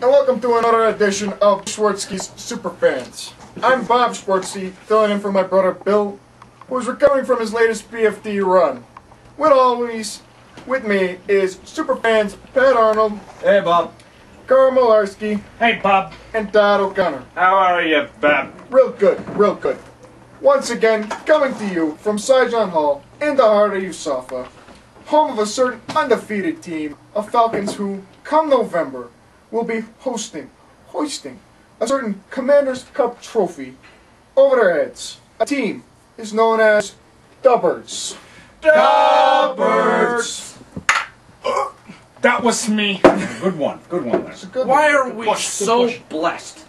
and welcome to another edition of Schwartzky's Superfans. I'm Bob Schwartzky, filling in for my brother Bill, who is recovering from his latest BFD run. With me is Superfans Pat Arnold. Hey, Bob. Carl Malarski. Hey, Bob. And Todd O'Connor. How are you, Bob? Real good, real good. Once again, coming to you from Saigon Hall, in the heart of USAFA, home of a certain undefeated team of Falcons who, come November, will be hoisting a certain Commander's Cup trophy over their heads. A team is known as the Birds. The Birds! That was me. Good one there. It's a good Why one. are we so blessed?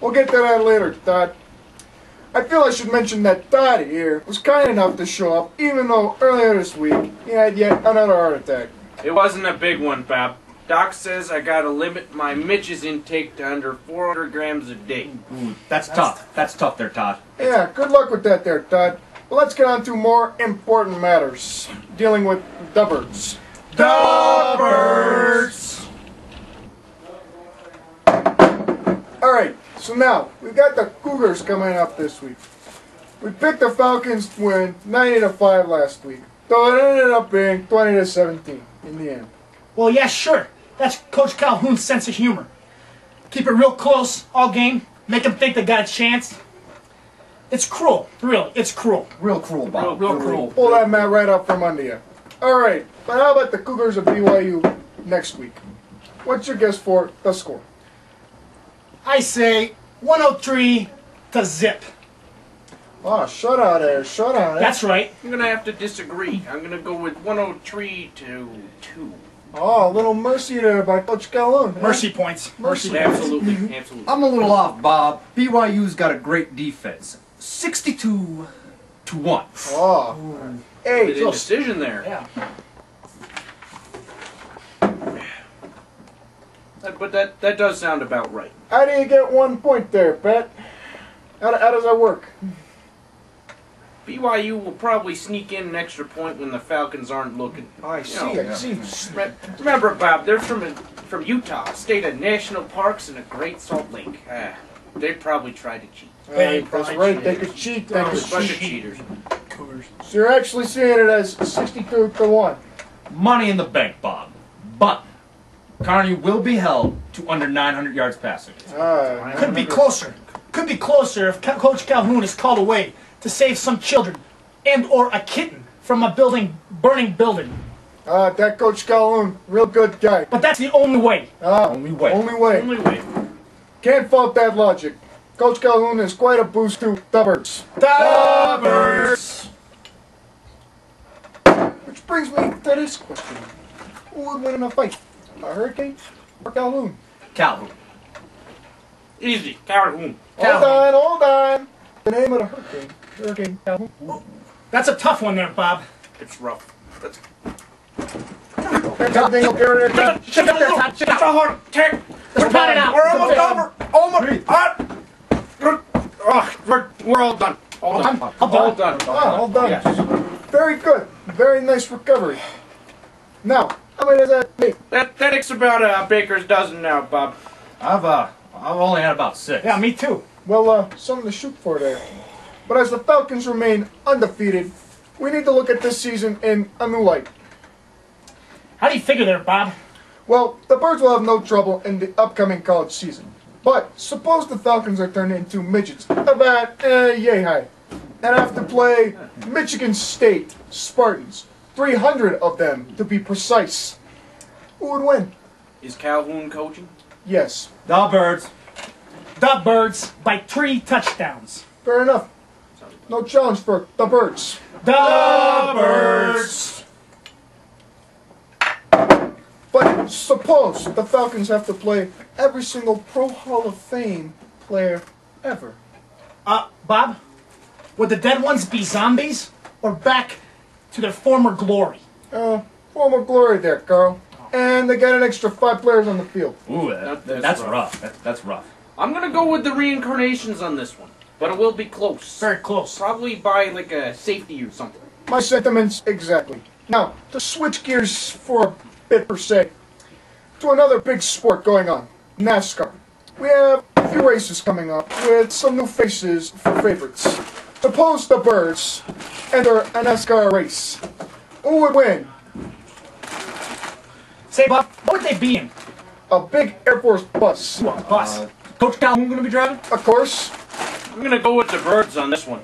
We'll get to that later, Todd. I feel I should mention that Todd here was kind enough to show up, even though earlier this week he had yet another heart attack. It wasn't a big one, Bob. Doc says I gotta limit my Mitch's intake to under 400 grams a day. Ooh, that's tough. That's tough there, Todd. Yeah, good luck with that there, Todd. But let's get on to more important matters, dealing with the Birds. The Birds! Alright, so now, we've got the Cougars coming up this week. We picked the Falcons to win 90-5 last week, though it ended up being 20-17 in the end. Well, yeah, sure. That's Coach Calhoun's sense of humor. Keep it real close all game. Make them think they got a chance. It's cruel. Really, it's cruel. Real cruel, Bob. Real cruel. Pull that mat right up from under you. Alright, but how about the Cougars of BYU next week? What's your guess for the score? I say 103 to zip. Oh, shutout there, shutout. That's right. I'm gonna have to disagree. I'm gonna go with 103 to 2. Oh, a little mercy there by Coach Calhoun. Mercy points. Mercy. Absolutely, absolutely. I'm a little off, Bob. BYU's got a great defense. 62-1. Oh. Hey, Bit of indecision there. Yeah. But that does sound about right. how do you get 1 point there, Pat? How does that work? BYU will probably sneak in an extra point when the Falcons aren't looking. I see. Remember, Bob, they're from Utah, state of national parks and a Great Salt Lake. They'd probably try to cheat. That's right, they could cheat. They A could bunch of cheat. cheaters. Cougars. So you're actually seeing it as 62-1. Money in the bank, Bob. But Carney will be held to under 900 yards passing. Could be closer. Could be closer if Coach Calhoun is called away to save some children and or a kitten from a burning building. That Coach Calhoun, real good guy. But that's the only way. Only way. Only way. Only way. Can't fault that logic. Coach Calhoun is quite a boost to the Birds. The Birds. Which brings me to this question. Who would win in a fight? A Hurricane or Calhoun? Calhoun. Easy. Calhoun. Hold on. The name of the Hurricane. Hurricane Calhoun. That's a tough one there, Bob. It's rough. That's everything okay right there. Shut up there, Todd. Shut up. Let's pat it out. We're almost over. We're all done. All done. All done. All done. Yes. Very good. Very nice recovery. Now, how many does that make? That takes about a baker's dozen now, Bob. I've only had about 6. Yeah, me too. Well, something to shoot for there. But as the Falcons remain undefeated, we need to look at this season in a new light. How do you figure there, Bob? Well, the Birds will have no trouble in the upcoming college season. But suppose the Falcons are turned into midgets, about yay high, and have to play Michigan State Spartans, 300 of them to be precise. Who would win? Is Calhoun coaching? Yes. The Birds. The Birds by 3 touchdowns. Fair enough. No challenge for the Birds. The Birds. But suppose the Falcons have to play every single Pro Hall of Fame player ever. Bob, would the dead ones be zombies or back to their former glory? Former glory there, Carl. And they got an extra 5 players on the field. Ooh, that's rough. That's rough. I'm gonna go with the reincarnations on this one, but it will be close. Very close. Probably by like a safety or something. My sentiments exactly. Now, to switch gears for a bit per se, to another big sport going on. NASCAR. We have a few races coming up with some new faces for favorites. Suppose the Birds enter a NASCAR race. Who would win? Say, Bob, what would they be in? A big Air Force bus. Ooh, a bus. Coach Calhoun going to be driving? Of course. I'm gonna go with the Birds on this one.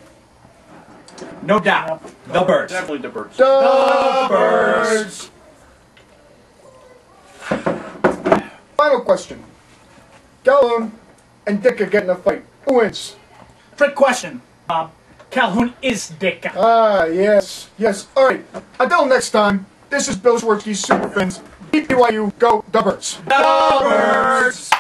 No doubt. The Birds. Definitely the Birds. The Birds. Final question. Calhoun and Dick get in a fight. Who wins? Trick question, Bob. Calhoun is Dick. Ah, yes. Yes. All right. Until next time, this is Bill Swirsky's Superfans. BYU, go the Birds. The Birds.